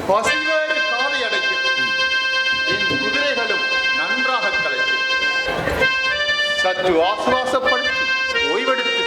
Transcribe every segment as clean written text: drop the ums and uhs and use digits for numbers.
பசிவேறு காதை அடைக்கும். என் குதிரைகளும் நன்றாக கலைக்கும். சற்று ஆசுவாசப்படுத்தி ஓய்வெடுத்து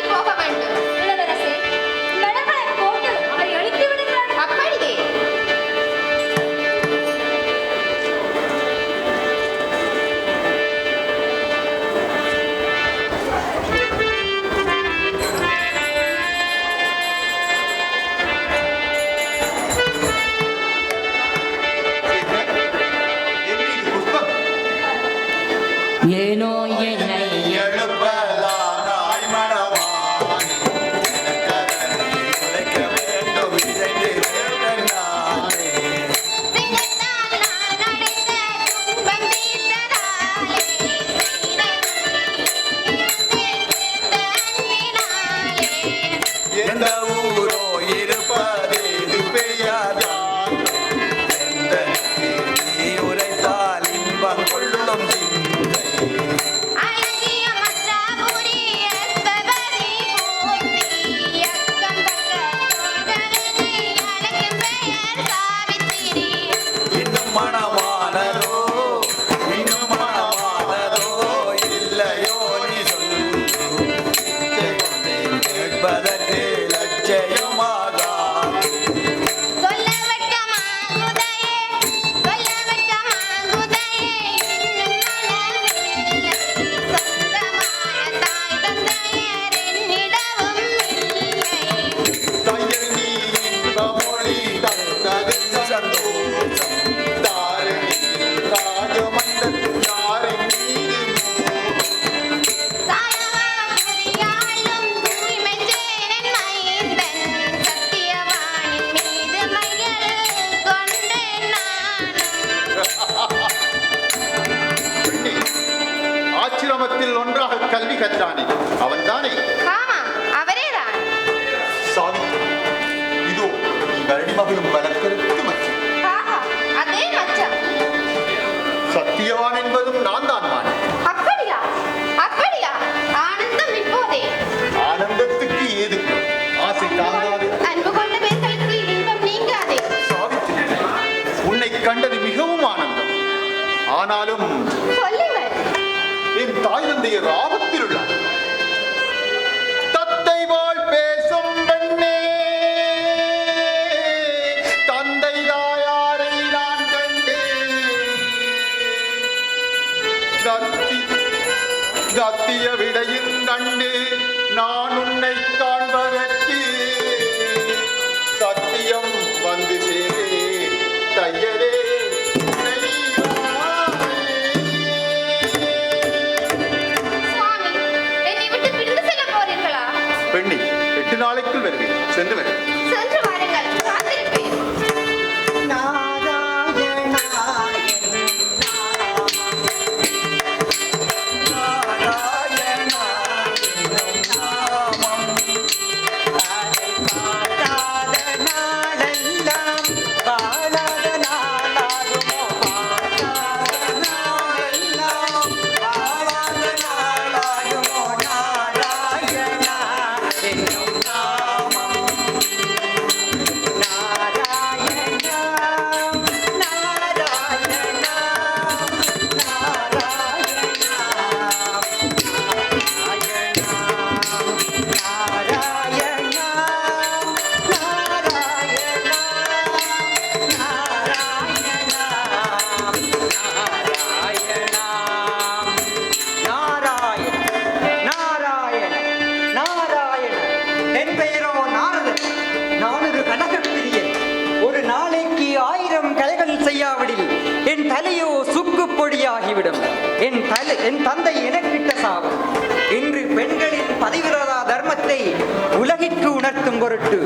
போக வேண்டும். பெண்ணி 8 நாளைக்குள் வருவேன். சென்று வருவேன். சென்று வாருங்கள், காத்திருப்பேன். என் தந்தை எனக்கிட்ட சாவு. இன்று பெண்களின் பதிவிரதா தர்மத்தை உலகிற்கு உணர்த்தும் பொருட்டு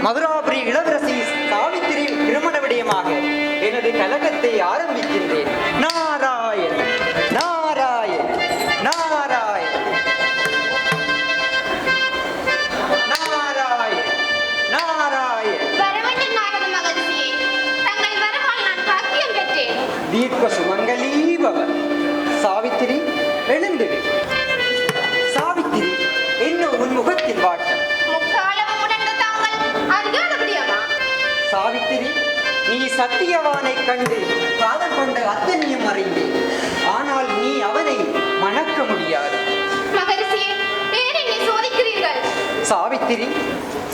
மதுராபுரி இளவரசி சாவித்திரி திருமண விடயமாக எனது கலகத்தை ஆரம்பிக்கின்றேன். நாராயண் நாராயண் நாராயண் நாராயண் நாராயண். வரவேண்டும் நாரத மகரிஷியே, தங்கள் வரவால் நான் பாக்கியம் பெற்றேன். தீர்க்க சுமங்கலி பவ. சாவித்திரி எழுந்திரு. சாவித்திரி, என்ன உன் முகத்தில் வாட்டம்? முக்காலமும் உணர்ந்த தாங்கள் அறியாத முடியாமா? சாவித்திரி, நீ சத்தியவானை கண்டு காதல் கொண்ட அத்தனையும் அறிந்தேன். ஆனால் நீ அவனை மணக்க முடியாது. மகரிஷியே, ஏன் என்னை சோதிக்கிறீர்கள்? சாவித்திரி,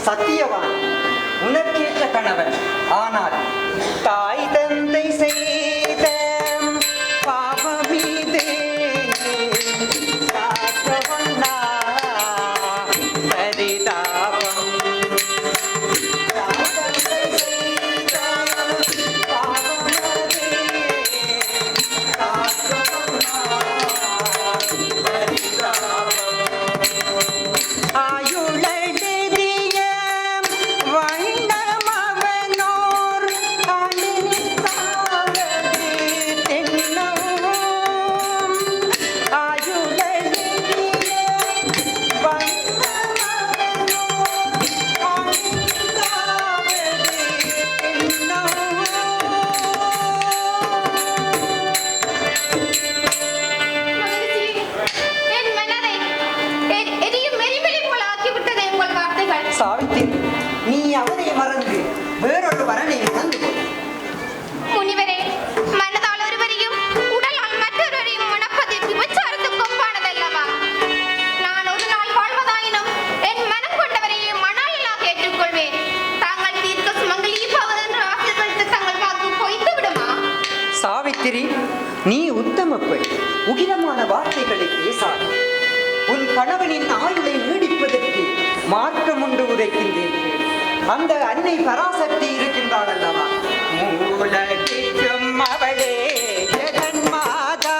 சத்தியவான் உனக்கேற்ற கணவன். ஆனால் தாய் தந்தை செய்த பாவமீதே காக்கவண்ணா பரிதாபம். தாய் தந்தை செய்த பாவமீதே காக்கவண்ணா பரிதாபம். ஆயுளெழுதிய வண்ணமவனோர் அணிந்தாரே தென்னம். ஆயுளெழுதிய வண்ணமவனோர் அணிந்தாரே தென்னம். மகரிஷியே, என் மனதை எரியும் எரிமலை போல ஆக்கிவிட்டதே உங்கள் வார்த்தைகள். சாவித்திரி, நீ அவனை மறந்து வேறொரு வரனை தந்து கொள். முனிவரே, மனதால் ஒருவரையும் உடலால் மற்றொருவரையும் மணப்பது விபச்சாரத்துக்கு ஒப்பானதல்லவா? நான் ஒரு நாள் வாழ்வதாயினும் என் மனம் கொண்டவரையும் மணாளனாக ஏற்றுக்கொள்வேன். தாங்கள் தீர்க்க சுமங்கலி பவர் என்று ஆசீர்வதித்து தங்கள் வாக்கு பொய்த்து விடுமா? சாவித்திரி, நீ உத்தம பெண். உகிரமான வார்த்தைகளை பேசாது. உன் கணவனின் ஆயுளை நீடிப்பதற்கு மார்க்கம் உண்டு உரைக்கின்றேன். அந்த அன்னை பராசக்தி இருக்கின்றாள் அல்லவா? மூலகிற்கும் அவளே ஜெகன்மாதா,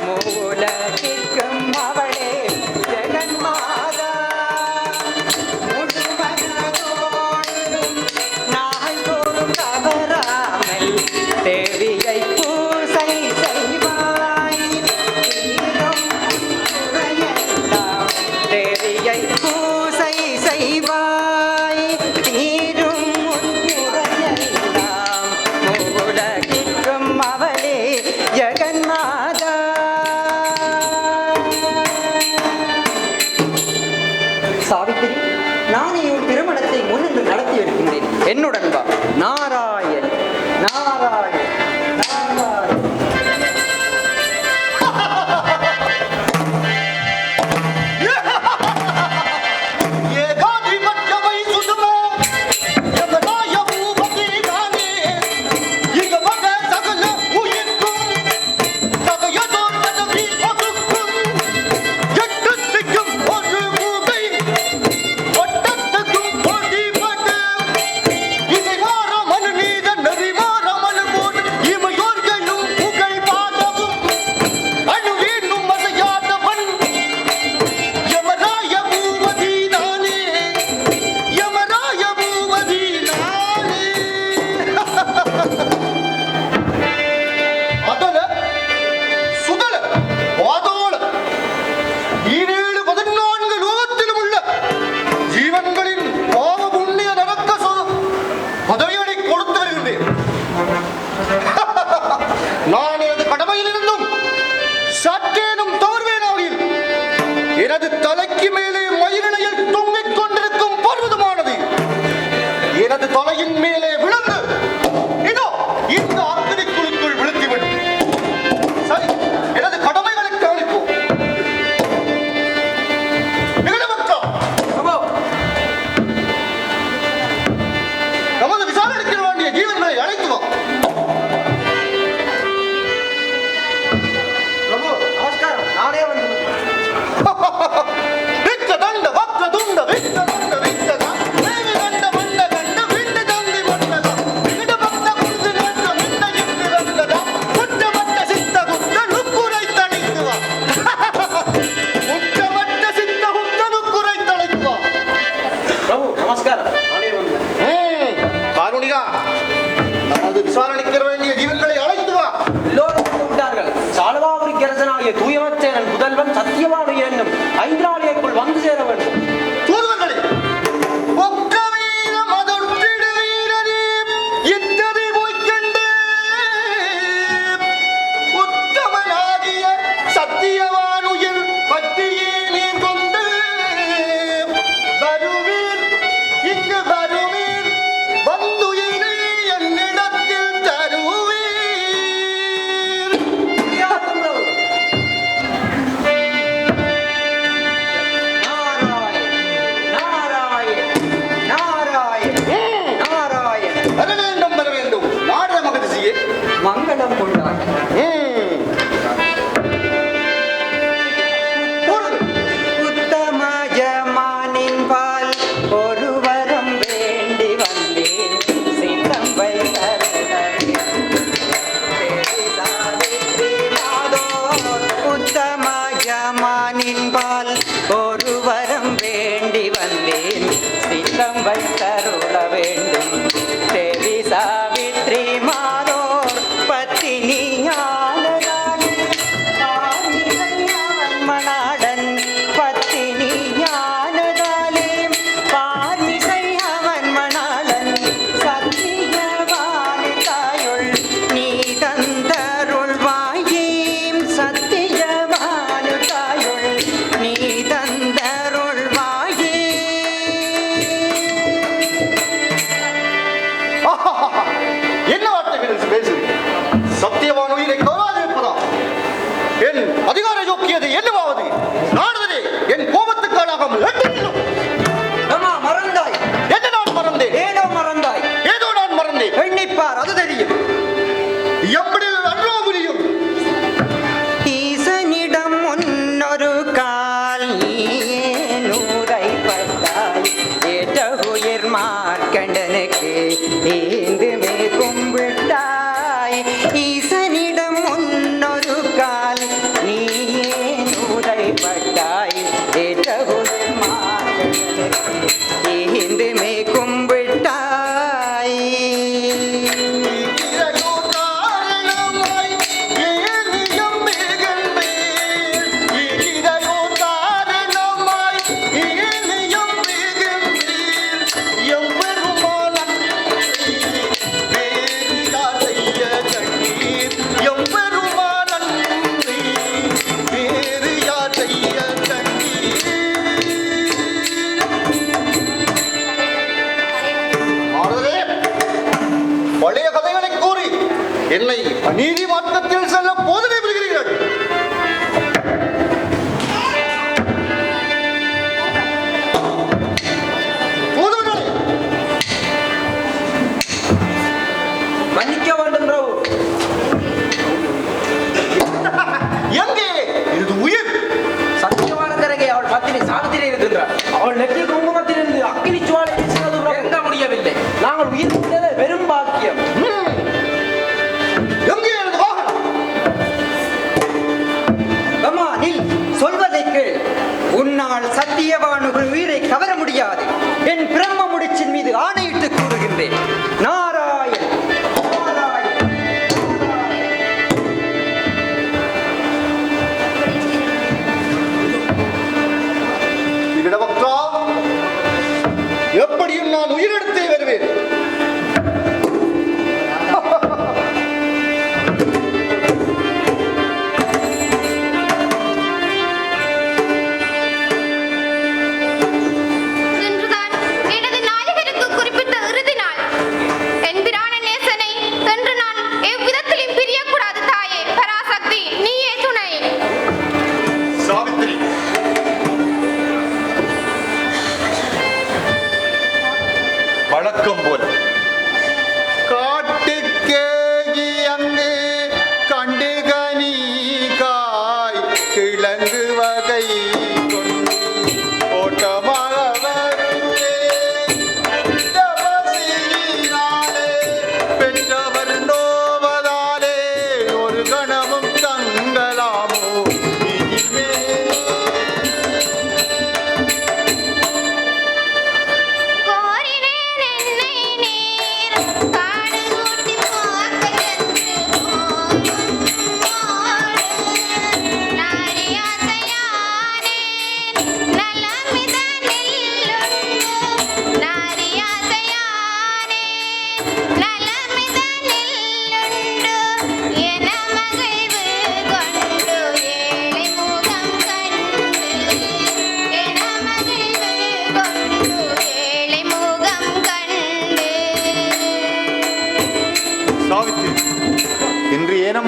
மூலகிற்கும் அவளே ஜெகன்மாதா. முழுமனதோடும் நாள்தோறும் தவறாமல் தேவியை பூசை செய்வாய். தீரும் குறையெல்லாம் தேவியை பூசை செய்வாய். தீரும் குறையெல்லாம் உலகிற்கும் அவளே ஜெகன்மாதா. சாவித்திரி, நானே ஒரு திருமணத்தை முன்னின்று நடத்தி இருக்கின்றேன். என்னுடன் வா. நாராயண் நாராயண் நாராயண். ஏகாதிபத்தியவை சுதுமே ஜகதாய பூபதி தானே இக வக சகல உயிர்க்கும் தகையதோர் பதவி பகுக்கும் எட்டத்துக்கும் ஒரு மூகை ஒட்டத்துக்கும் பொடி பட்டு இசை மாற மனு நீத நெறி மாற மனு போடு எனது தலைக்கு மேலே மயிரிழையில் தொங்கிக் கொண்டிருக்கும் பர்வதமானது எனது தலையின் மேலே விழுந்து இதோ இந்த அக்கினிக்குழுக்குள் விழுத்திவிடும். சரி, எனது கடமைகளை கவனிப்போம். நமது விசாரணைக்கு வேண்டிய ஜீவன்களை அழைத்து வா. பிரபு நமஸ்காரம், நானே வந்து வித்ததண்ட வக்ரதுண்ட வித்ததண்ட வித்ததா தேவி கண்ட மண்ட கண்ட விண்ட தந்தி மண்டதா விடபக்த குருது நேற்ற மின்ன இன்று வந்ததா குற்றமட்ட சித்த குத்த நுக்குரை தணித்து வா. குற்றமட்ட சித்த குத்த நுக்குரை தணித்து வா. பிரபு நமஸ்காரம், நானே வந்து காரணிகா, நமது விசாரணைக்கு வேண்டிய ஜீவன்களை அழைத்து வா. எல்லோரும் விட்டார்கள். சாலவாபுரி கரசனாகிய தூயமச்சேனன் புதல்வன் சத்தியவானு என்னும் 5 நாளைக்குள் வந்து சேர வேண்டும். தூதுவர்களே, ஒக்க வீரம் அதொற்றிடு வீரரே, இத்தனை போய்க்கண்டு உத்தமனாகிய சத்தியவானுயிர் பற்றியே நீர் கொண்டு வருவீர், இங்கு வருவீர், வந்துயிரை என்னிடத்தில் தருவீர். முடியாது பிரபு. நாராயண், நாராயண், நாராயண், நாராயண். வர வேண்டும், வர வேண்டும். நாட மகதிசியே. மங்களம் கொண்டார். உத்தமஜமானின் பால் ஒரு வரம் வேண்டி வந்தேன். சித்தம்பை உத்தமஜமானின் பால் ஒரு வரம் வேண்டி வந்தேன். சித்தம் வைத்தருள வேண்டும். தேவி சாவித்ரி மாதோர் பத்தினியானதான் மணாடன் பத்தினியானதாலே பார்மிசை அவன் மணாளன் சத்தியவானி தாயுள் நீ தந்தருள் வாயீம். சத்தியவானு தாயுள் நீ தந்தருள் என்ன வார்த்தைகள் பேசுகிறீர்கள்? சத்தியவான் உயிரை கௌரவிப்பதா? என் அதிகார யோக்கியது என்னவாவது? நாடுதலே என் கோபத்துக்காளாகாமல் எட்டிலும். அம்மா மறந்தாய். என்ன நான் மறந்தேன்? ஏதோ மறந்தாய். ஏதோ நான் மறந்தேன். எண்ணிப்பார், அது தெரியும். எப்படி அன்றோ புரியும்? ஈசனிடம் முன்னொரு கால் நூறைப்பட்டாய். ஏற்ற உயிர் மார்க்கண்டனுக்கு ஏந்துமே கும்பிட்டாய். ஈசனிடம் முன்னொரு கால் நீயே நூறைப்பட்டாய். ஏற்ற உயிர் மார்க்கண்டனுக்கு ஏந்துமே கும்பிட்டாய். இறையோ காரணமாய் ஏனியம் மிகுந்தேன். இறையோ காரணமாய் ஏனியம் மிகுந்தேன். எம்பெருமான் அன்பை வேறு யார் செய்ய கண்டீர்? எம்பெருமான் அன்பை வேறு யார் செய்ய கண்டீர்? ஆறுதலே, பழைய கதைகளை கூறி என்னை அநீதி மார்க்கத்தில் செல்ல போதனை புரிகிறீர்கள். தூதுவர்களே, மன்னிக்க வேண்டும் பிரபு. எங்கே இது உயிர்? சத்தியவானந்தரகே அவள் பத்தினி சாவித்திரி இருக்கின்றார். அவள் நெற்றி குங்குமத்திலிருந்து அக்கினி சுவாலை வீசினது எந்த முடியவில்லை. நாங்கள் உயிர் விட்டது வெறும் பாக்கியம். எங்கே எனது வாகனம்? அம்மா நில், சொல்வதை கேள். உன்னால் சத்தியவான் ஒரு உயிரை கவர முடியாது. என் பிரம்ம முடிச்சின் மீது ஆணையிட்டு கூறுகின்றேன். நாராயண், நாராயண், விகடபக்தா, எப்படியும் நான் உயிரெடுத்தே வருவேன்.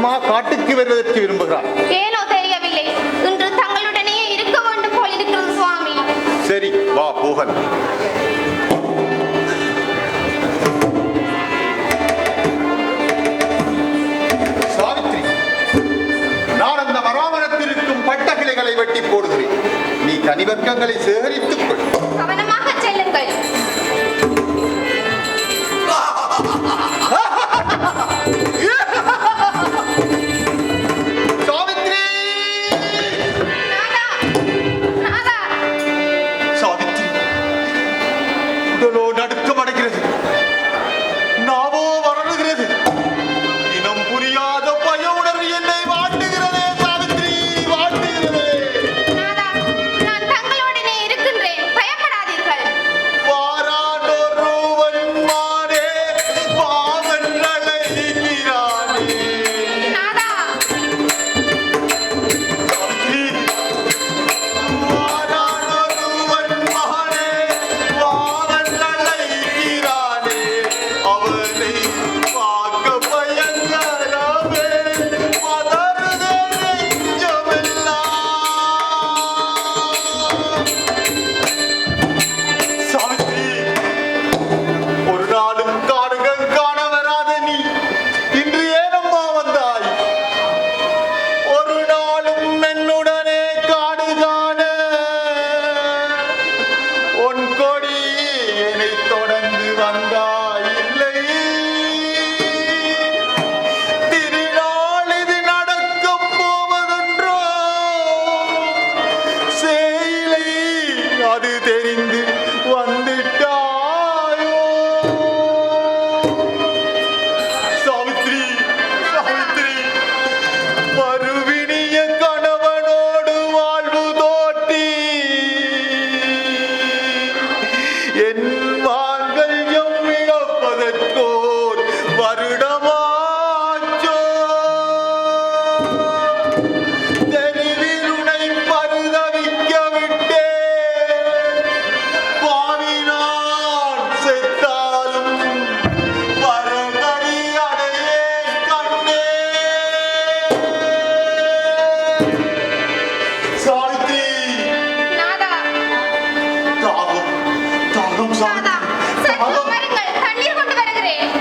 அம்மா காட்டுக்கு வருவதற்கு விரும்புகிறார்? ஏனோ தெரியவில்லை. இன்று தங்களுடனே இருக்க வேண்டும் போல் இருக்கிறது சுவாமி. சரி, வா போகலாம். சாவித்ரி, நான் அந்த மராமரத்தில் இருக்கும் பட்டகிளைகளை வெட்டி போடுகிறேன். நீ கனிவர்க்கங்களை சேகரித்துக் கொள். கவனமாக செல்லுங்கள். சாவித்ரி! நாதா, நாதா. சாவித்ரி, உடலோ நடுக்கம் அடைகிறது, நாவோ வறண்டுகிறது. இனம் புரியாத பய உணர்வு என்னை வாட்டுகிறதே சாவித்ரி, வாட்டுகிறதே. நாதா, நான் தங்களுடனே இருக்கின்றேன். பயப்படாதீர்கள். வாராண்டொருவன்மானே, வாவன்றழைக்கிறானே. நாதா, சாவித்ரி, வாராண்டொருவன்மானே, வாவன்றழைக்கிறானே. அவனை பார்க்க பயங்கரமே, பதறுதே நெஞ்சமெல்லாம். சாவித்ரி, ஒரு நாளும் காடுகள் காண வராத நீ இன்று ஏனம்மா வந்தாய்? ஒரு நாளும் என்னுடனே காடு காண உன் கொடி என்னை தொடர்ந்து வந்தாய் இல்லை. திருநாள் இது நடக்கப் போவதென்றோ, சேயிலை அது தெரிந்து வந்துட்டாயோ? சாவித்ரி, சாவித்ரி, மறுவினிய கணவனோடு வாழ்வு தோட்டி என் மாங்கல்யம் இழப்பதற்கோர் வருடமாச்சோ? தெருவில் உனை பரிதவிக்க விட்டேன். பாவி நான் செத்தாலும் பரகதி அடையேன் கண்ணே. சாவித்ரி, நாதா, தாகம், தாகம் நாதா. சாவித்ரி, சற்று தாகம். அமருங்கள். தண்ணீர் கொண்டு வருகிறேன்.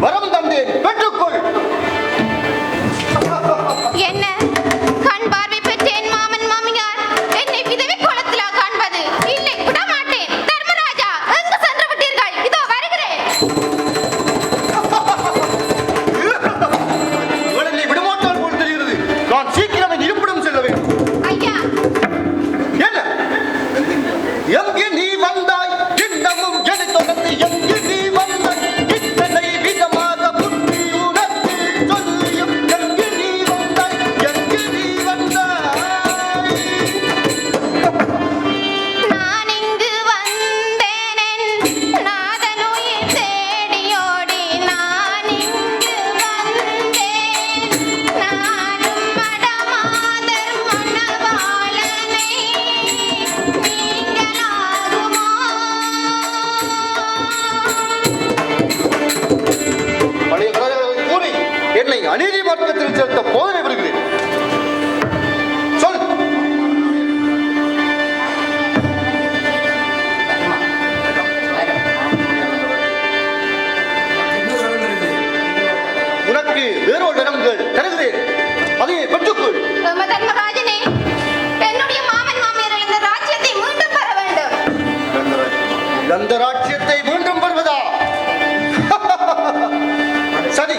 வரம் தந்தேன், பெற்றுக்கொள். என்ன கண் பார்வை பெற்ற என் மாமன் மாமியார் என்னை விதவை கோலத்திலா காண்பது? இல்லை, விட மாட்டேன். தர்மராஜா, எங்கு சென்று விட்டீர்கள்? இதோ வருகிறேன். இவனை விடமாட்டால் போல் தெரிகிறது. நான் சீக்கிரம் என் இருப்பிடம் செல்ல வேண்டும். ஐயா, என்ன? எங்கே நீ வந்தாய்? இன்னமும் என்னை தொடர்ந்து எங்கே நீ வந்தாய்? இத்தனை விதமாக புத்தி உனக்கு சொல்லியும் எங்கே நீ வந்தாய்? எங்கே நீ வந்தாய்? நான் இங்கு வந்தேன் நாதனுயிர் தேடியோடி. நான் இங்கு வந்தேன் நானும் மடமாதர் மணவாளனை நீங்களாகுமா? பழைய கதைகளை கூறி என்னை அநீதி மார்க்கத்தில் செலுத்த போதனை வருகிறேன். சொல். உனக்கு வேறொரு இடங்கள் தருகிறேன், அதை பெற்றுக்கொள். தர்மராஜனே, என்னுடைய மாமன் மாமியார் இந்த ராஜ்யத்தை மீண்டும் பெற வேண்டும். அந்த ராஜ்யத்தை மீண்டும் பெறுவதா? சரி,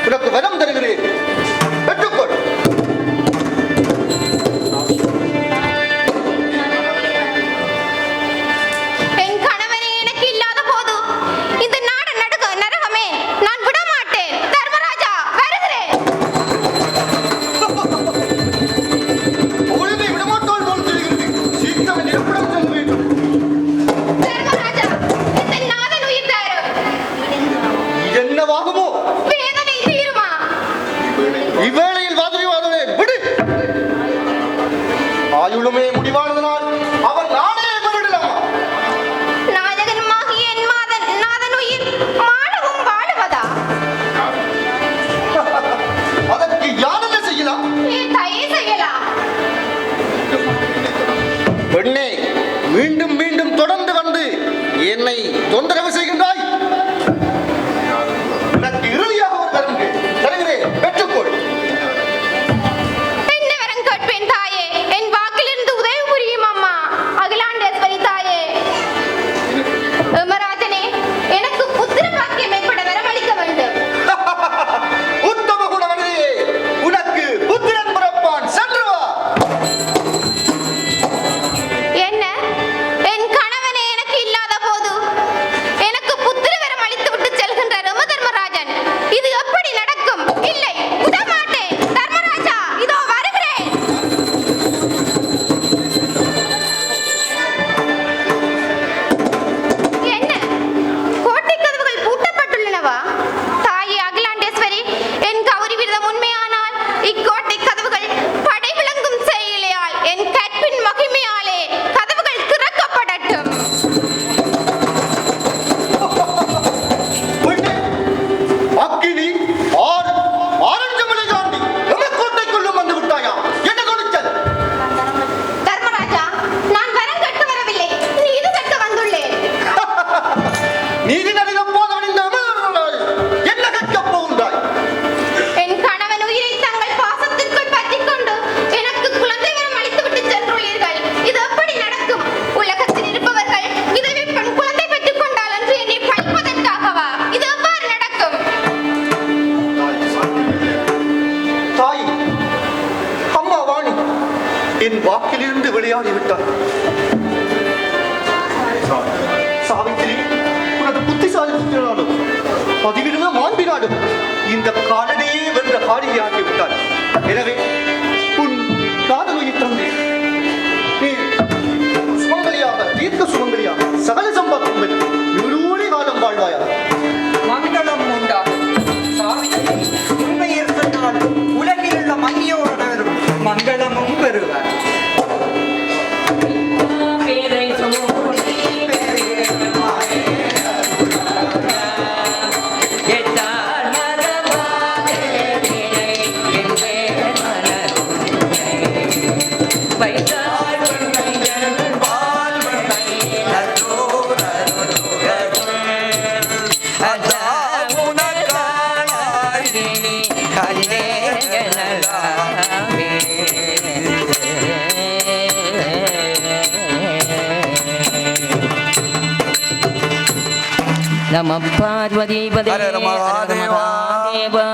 உனக்கு வரம் தருகிறேன், பெற்றுக்கொள். என் கணவனே எனக்கு இல்லாத போது இந்த நாடு நரகமே. நான் விட மாட்டேன். தர்மராஜா, வருகிறேன். ஒழுங்கை விடமாட்டால் போல் தெரிகிறது. சீக்கிரம் என் இருப்பிடம் செல்ல வேண்டும். தர்மராஜா, இந்த நாதன் உயிர் தாரும். இது என்னவாகுமோ? வேதனை தீருமா? இவ்வேளையில் வாதிரிவாதனை விடு. ஆயுளுமே முடிவானதனால் அவன் நானே விடலாமா? நாயகனுமாகிய என் நாதன் உயிர் மாடவும் வாழுவதா? அதற்கு யார் என்ன செய்யலாம்? என் தாயே செய்யலாம். பெண்ணே, மீண்டும் மீண்டும் தொடர்ந்து வந்து என்னை தொந்தரவு செய்கின்றாய். எனக்கு இறுதியாக ஒரு வரம் தருகிறேன், பெற்றுக்கொள். என்ன வரம் கேட்பேன் தாயே? என் வாக்கிலிருந்து உதவி புரியும் அம்மா. அகிலாண்டேஸ்வரி தாயே. தர்மராஜனே, எனக்கு புத்திர பாக்கியம் ஏற்பட வரமளிக்க வேண்டும். உத்தம குணவதியே, உனக்கு புத்திரன் பிறப்பான், சென்று வா. என்ன? என் கணவனே எனக்கு இல்லாத போது எனக்கு புத்திர வரம் அளித்து விட்டு செல்கின்ற தர்மராஜன், இது எப்படி நடக்கும்? இல்லை, விட மாட்டேன். தர்மராஜா, இதோ வருகிறேன். என்ன? கோட்டை கதவுகள் பூட்டப்பட்டுள்ளனவா? தாயே அகிலாண்டேஸ்வரி, என் கௌரி விரதம் உண்மையானால் இக்கோட்டை கதவுகள் படை விளங்கும் செயலையால் என் கற்பின் மகிமையாலே கதவுகள் திறக்கப்படட்டும். பெண்ணே, அக்கினி ஆரஞ்சமலை தாண்டி எமக்கோட்டைக்குள்ளும் வந்து விட்டாயா? என்ன துணிச்சல்? தர்மராஜா, நான் வரம் கட்டு வரவில்லை, நீதி கட்டு வந்துள்ளேன். நீதி நடிகப் போதவன் இந்த அமரர்கள் என்ன கற்கப் போகின்றாய்? என் கணவன் உயிரை தங்கள் பாசத்திற்குள் பற்றிக் கொண்டு எனக்கு குழந்தை வரம் அளித்து விட்டு சென்றுள்ளீர்கள். இது எப்படி நடக்கும்? உலகத்தில் இருப்பவர்கள் விதவை பெண் குழந்தை பெற்றுக் கொண்டால் என்று என்னை பழிப்பதற்காகவா? இது எவ்வாறு நடக்கும்? தாய், அம்மா வாணி, என் வாக்கிலிருந்து விளையாடி விட்டார். சாவித்திரி, உனது புத்திசாலித்தனாலும் பதிவிடுங்க மாண்பினாலும் இந்த காலனையே வென்ற காரியாகி விட்டார். எனவே உன் காதலுயிர் தந்தை நீ சுமங்கலியாக, தீர்க்க சுமங்கலியாக, சகல சம்பாத்தம் பெற்று இருளி காலம் வாழ்வாயா? மங்களம் உண்டாகும். சாவித்திரி, உண்மையில் சொன்னால் உலகில் உள்ள மங்கியோர் மங்களமும் பெறுவார். வைத்தாள் வாழ்வை வாழ்வை நன்றோர் கண்டே எனலாமே. நம பார்வதி பதே ஹர மகாதேவா. மகாதேவா.